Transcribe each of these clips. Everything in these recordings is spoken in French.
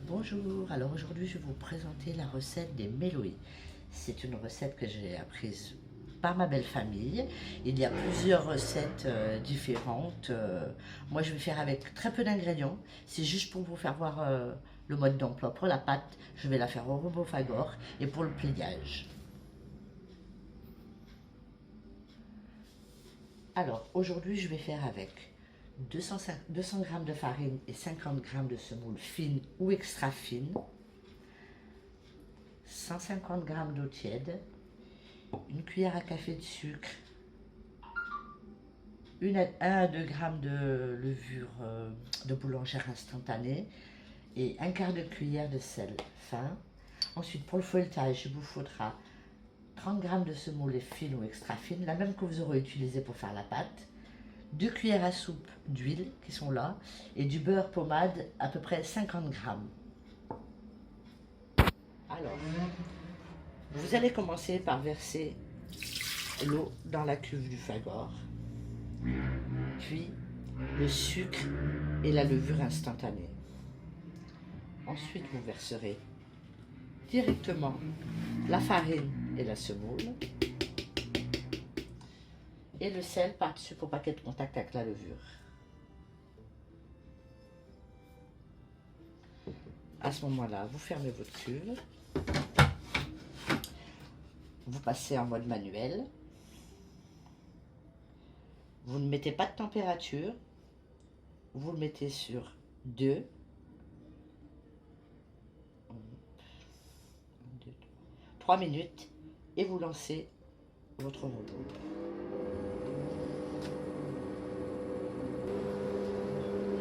Bonjour, alors aujourd'hui je vais vous présenter la recette des mélouis. C'est une recette que j'ai apprise par ma belle famille. Il y a plusieurs recettes différentes. Moi je vais faire avec très peu d'ingrédients. C'est juste pour vous faire voir le mode d'emploi. Pour la pâte, je vais la faire au robot Fagor et pour le pliage. Alors aujourd'hui je vais faire avec 200 g de farine et 50 g de semoule fine ou extra fine, 150 g d'eau tiède, une cuillère à café de sucre, 1 à 2 g de levure de boulangère instantanée et un quart de cuillère de sel fin. Ensuite, pour le feuilletage, il vous faudra 30 g de semoule fine ou extra fine, la même que vous aurez utilisée pour faire la pâte, 2 cuillères à soupe d'huile qui sont là et du beurre pommade à peu près 50 g. Alors, vous allez commencer par verser l'eau dans la cuve du Fagor, puis le sucre et la levure instantanée. Ensuite, vous verserez directement la farine et la semoule et le sel par-dessus pour pas qu'il y ait de contact avec la levure. À ce moment-là, vous fermez votre cuve, vous passez en mode manuel, vous ne mettez pas de température, vous le mettez sur 2, 3 minutes et vous lancez votre robot.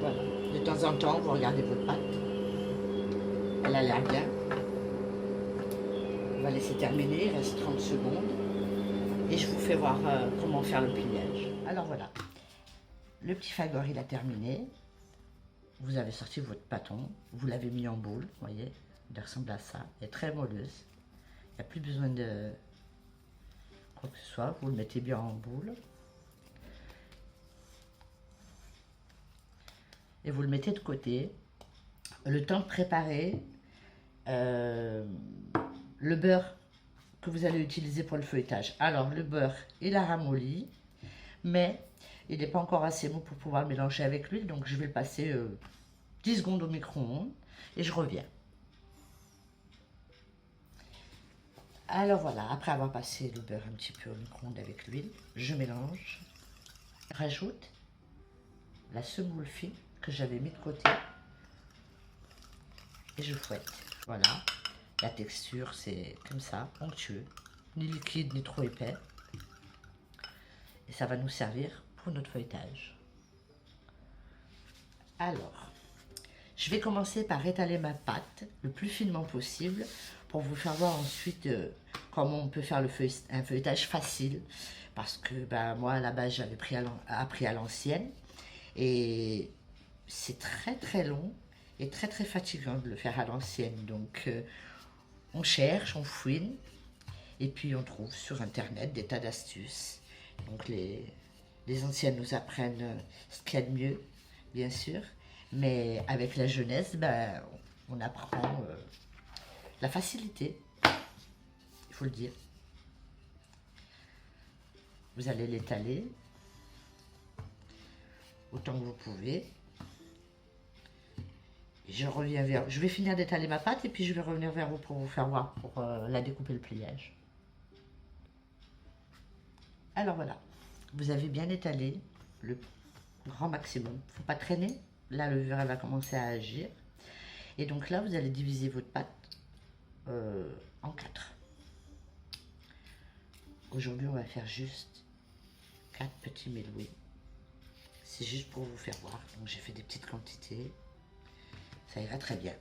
Voilà. De temps en temps, vous regardez votre pâte. Elle a l'air bien. On va laisser terminer, il reste 30 secondes. Et je vous fais voir comment faire le pliage. Alors voilà, le petit Fagor il a terminé. Vous avez sorti votre pâton, vous l'avez mis en boule, vous voyez, il ressemble à ça. Elle est très molleuse. Il n'y a plus besoin de quoi que ce soit, vous le mettez bien en boule. Et vous le mettez de côté. Le temps de préparer le beurre que vous allez utiliser pour le feuilletage. Alors le beurre, il a ramolli, mais il n'est pas encore assez mou pour pouvoir le mélanger avec l'huile, donc je vais le passer 10 secondes au micro-ondes et je reviens. Alors voilà, après avoir passé le beurre un petit peu au micro-ondes avec l'huile, je mélange, rajoute la semoule fine que j'avais mis de côté et je fouette. Voilà, la texture c'est comme ça, onctueux, ni liquide ni trop épais. Et ça va nous servir pour notre feuilletage. Alors, je vais commencer par étaler ma pâte le plus finement possible pour vous faire voir ensuite comment on peut faire un feuilletage facile. Parce que moi, à la base, j'avais appris à l'ancienne. Et c'est très très long et très très fatigant de le faire à l'ancienne. Donc, on cherche, on fouine. Et puis, on trouve sur Internet des tas d'astuces. Donc, les anciennes nous apprennent ce qu'il y a de mieux, bien sûr. Mais avec la jeunesse, on apprend la facilité, il faut le dire. Vous allez l'étaler autant que vous pouvez. Je vais finir d'étaler ma pâte et puis je vais revenir vers vous pour vous faire voir, pour la découper le pliage. Alors voilà, vous avez bien étalé le grand maximum. Il ne faut pas traîner. La levure, elle va commencer à agir. Et donc là, vous allez diviser votre pâte en 4. Aujourd'hui, on va faire juste 4 petits mélouis. C'est juste pour vous faire voir. Donc j'ai fait des petites quantités. Ça ira très bien.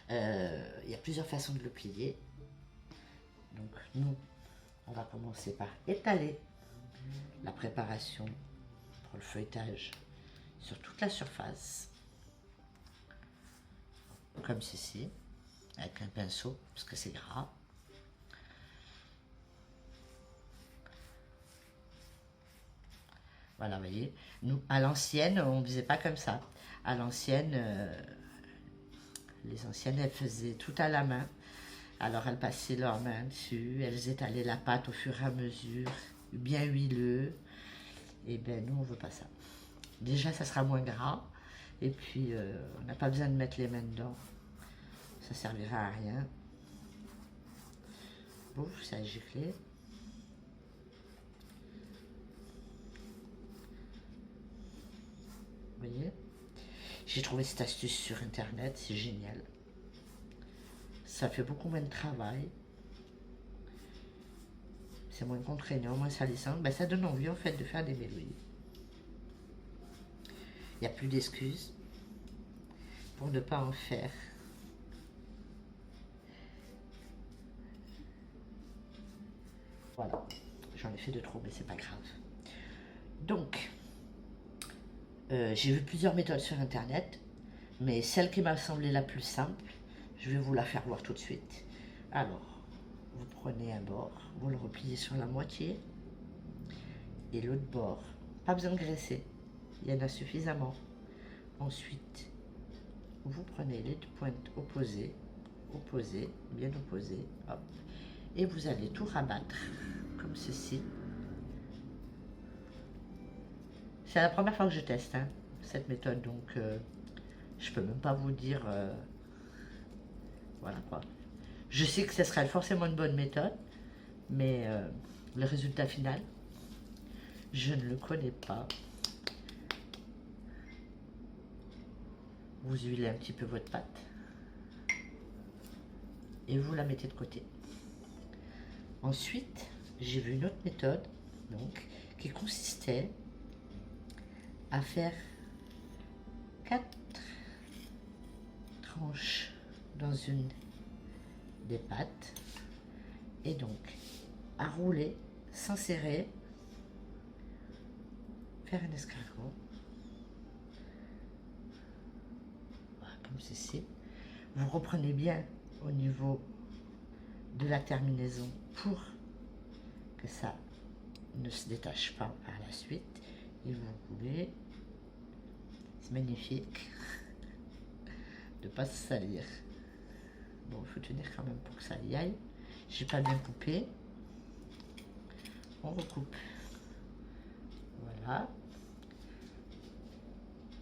Il y a plusieurs façons de le plier. Donc nous, on va commencer par étaler la préparation pour le feuilletage sur toute la surface. Comme ceci, avec un pinceau, parce que c'est gras. Voilà, vous voyez, nous, à l'ancienne, on ne faisait pas comme ça. À l'ancienne, Les anciennes, elles faisaient tout à la main. Alors elles passaient leurs mains dessus, elles étalaient la pâte au fur et à mesure, bien huileux. Et ben nous on veut pas ça. Déjà ça sera moins gras. Et puis on n'a pas besoin de mettre les mains dedans. Ça servira à rien. Bon, ça a giclé. Vous voyez? J'ai trouvé cette astuce sur internet, c'est génial. Ça fait beaucoup moins de travail. C'est moins contraignant, moins salissant. Ben, ça donne envie en fait de faire des mélouilles. Il n'y a plus d'excuses pour ne pas en faire. Voilà, j'en ai fait de trop, mais c'est pas grave. Donc, j'ai vu plusieurs méthodes sur internet, mais celle qui m'a semblé la plus simple, je vais vous la faire voir tout de suite. Alors, vous prenez un bord, vous le repliez sur la moitié, et l'autre bord, pas besoin de graisser, il y en a suffisamment. Ensuite, vous prenez les deux pointes opposées, bien opposées, hop, et vous allez tout rabattre, comme ceci. C'est la première fois que je teste hein, cette méthode, donc je peux même pas vous dire, voilà quoi. Je sais que ce serait forcément une bonne méthode, mais le résultat final, je ne le connais pas. Vous huilez un petit peu votre pâte et vous la mettez de côté. Ensuite, j'ai vu une autre méthode donc, qui consistait à faire 4 tranches dans une des pâtes et donc à rouler, s'insérer, faire un escargot, voilà, comme ceci. Vous reprenez bien au niveau de la terminaison pour que ça ne se détache pas par la suite et vous roulez. C'est magnifique de pas se salir. Bon, il faut tenir quand même pour que ça y aille. J'ai pas bien coupé. On recoupe. Voilà.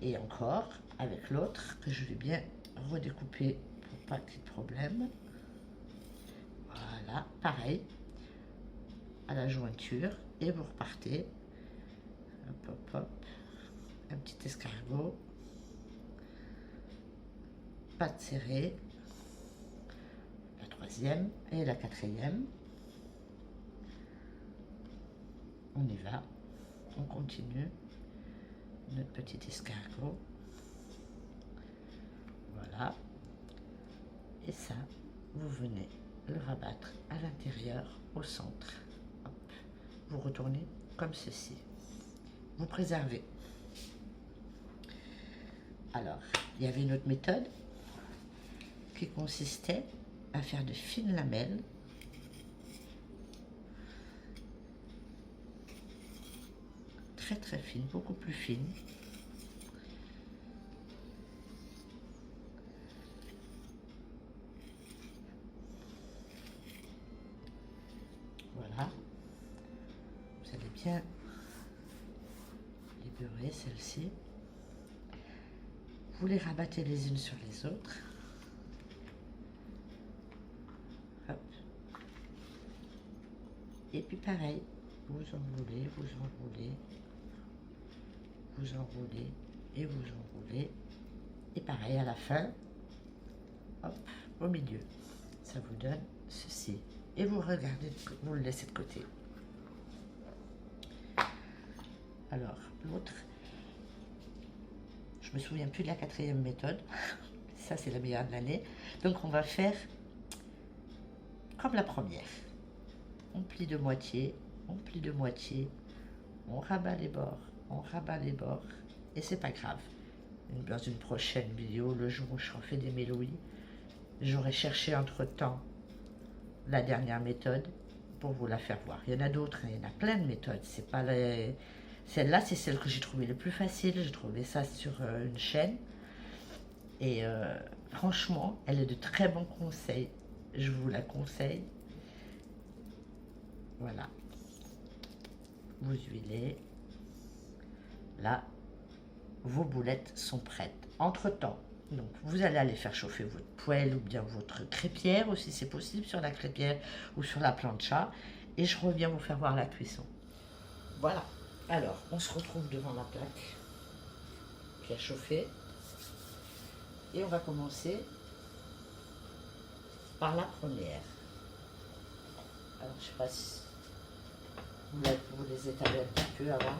Et encore avec l'autre que je vais bien redécouper pour pas qu'il y ait de problème. Voilà, pareil à la jointure et vous repartez. Hop, hop, hop. Un petit escargot. Pâte serrée. La troisième et la quatrième. On y va. On continue notre petit escargot. Voilà. Et ça, vous venez le rabattre à l'intérieur, au centre. Hop. Vous retournez comme ceci. Vous préservez. Alors, il y avait une autre méthode qui consistait à faire de fines lamelles. Très très fines, beaucoup plus fines. Voilà. Vous allez bien les beurrer, celles-ci. Vous les rabattez les unes sur les autres. Hop. Et puis pareil, vous enroulez, vous enroulez, vous enroulez et vous enroulez. Et pareil à la fin, hop, au milieu. Ça vous donne ceci. Et vous regardez, vous le laissez de côté. Alors, l'autre, je me souviens plus de la quatrième méthode. Ça, c'est la meilleure de l'année. Donc, on va faire comme la première. On plie de moitié, on plie de moitié, on rabat les bords, on rabat les bords, et c'est pas grave. Dans une prochaine vidéo, le jour où je refais des mélouilles, j'aurai cherché entre-temps la dernière méthode pour vous la faire voir. Il y en a d'autres, il y en a plein de méthodes. C'est pas les... Celle-là, c'est celle que j'ai trouvée le plus facile. J'ai trouvé ça sur une chaîne. Et Franchement, elle est de très bons conseils. Je vous la conseille. Voilà. Vous huilez. Là, vos boulettes sont prêtes. Entre-temps, donc vous allez aller faire chauffer votre poêle ou bien votre crêpière aussi, c'est possible, sur la crêpière ou sur la plancha. Et je reviens vous faire voir la cuisson. Voilà. Alors, on se retrouve devant la plaque qui a chauffé. Et on va commencer par la première. Alors, je ne sais pas si vous les étalez un petit peu avant.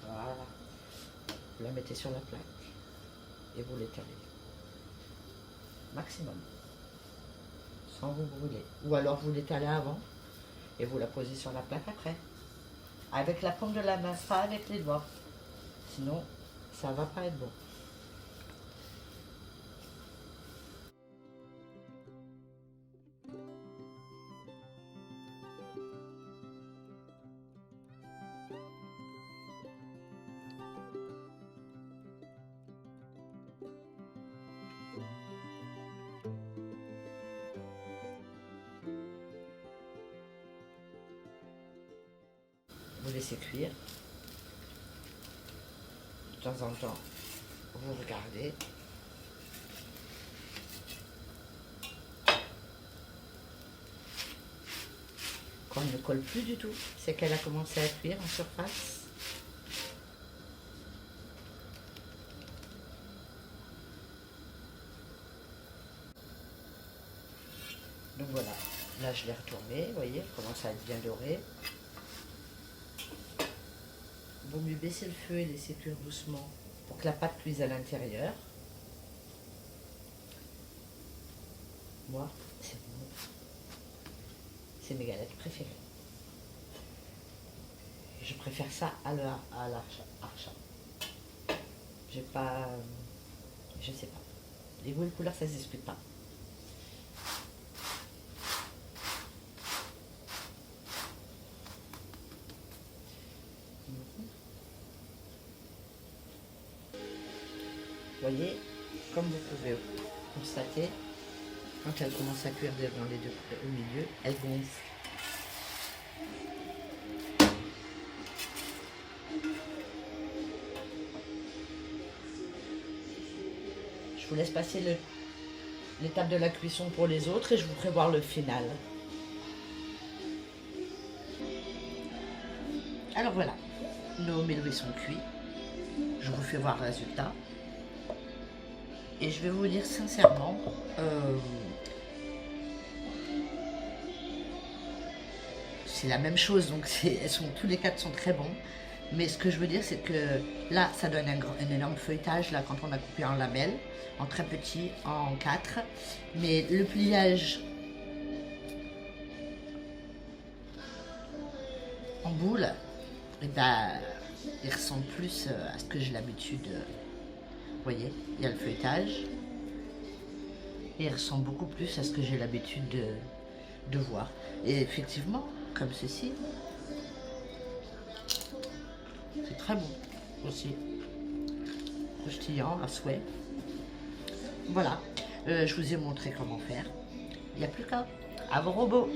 Voilà. Vous la mettez sur la plaque et vous l'étalez. Maximum. Sans vous brûler. Ou alors vous l'étalez avant et vous la posez sur la plaque après. Avec la paume de la main, pas avec les doigts. Sinon, ça va pas être bon. Vous laissez cuire. De temps en temps, vous regardez. Quand elle ne colle plus du tout, c'est qu'elle a commencé à cuire en surface. Donc voilà, là je l'ai retournée, vous voyez, elle commence à être bien dorée. Vaut mieux baisser le feu et laisser cuire doucement pour que la pâte cuise à l'intérieur. Moi, c'est mes galettes préférées. Je préfère ça à l'archa. J'ai pas... Je sais pas. Les goûts et les couleurs, ça ne se discute pas. Vous voyez, comme vous pouvez constater, quand elle commence à cuire devant les deux au milieu, elle gonfle. Je vous laisse passer l'étape de la cuisson pour les autres et je vous ferai voir le final. Alors voilà, nos mélouis sont cuits. Je vous fais voir le résultat. Et je vais vous dire sincèrement, c'est la même chose, donc tous les quatre sont très bons. Mais ce que je veux dire, c'est que là, ça donne un énorme feuilletage, là, quand on a coupé en lamelles, en très petit, en 4. Mais le pliage en boule, eh ben, il ressemble plus à ce que j'ai l'habitude. Vous voyez, il y a le feuilletage. Et il ressemble beaucoup plus à ce que j'ai l'habitude de voir. Et effectivement, comme ceci, c'est très bon aussi. Croustillant à souhait. Voilà, je vous ai montré comment faire. Il n'y a plus qu'à. À vos robots.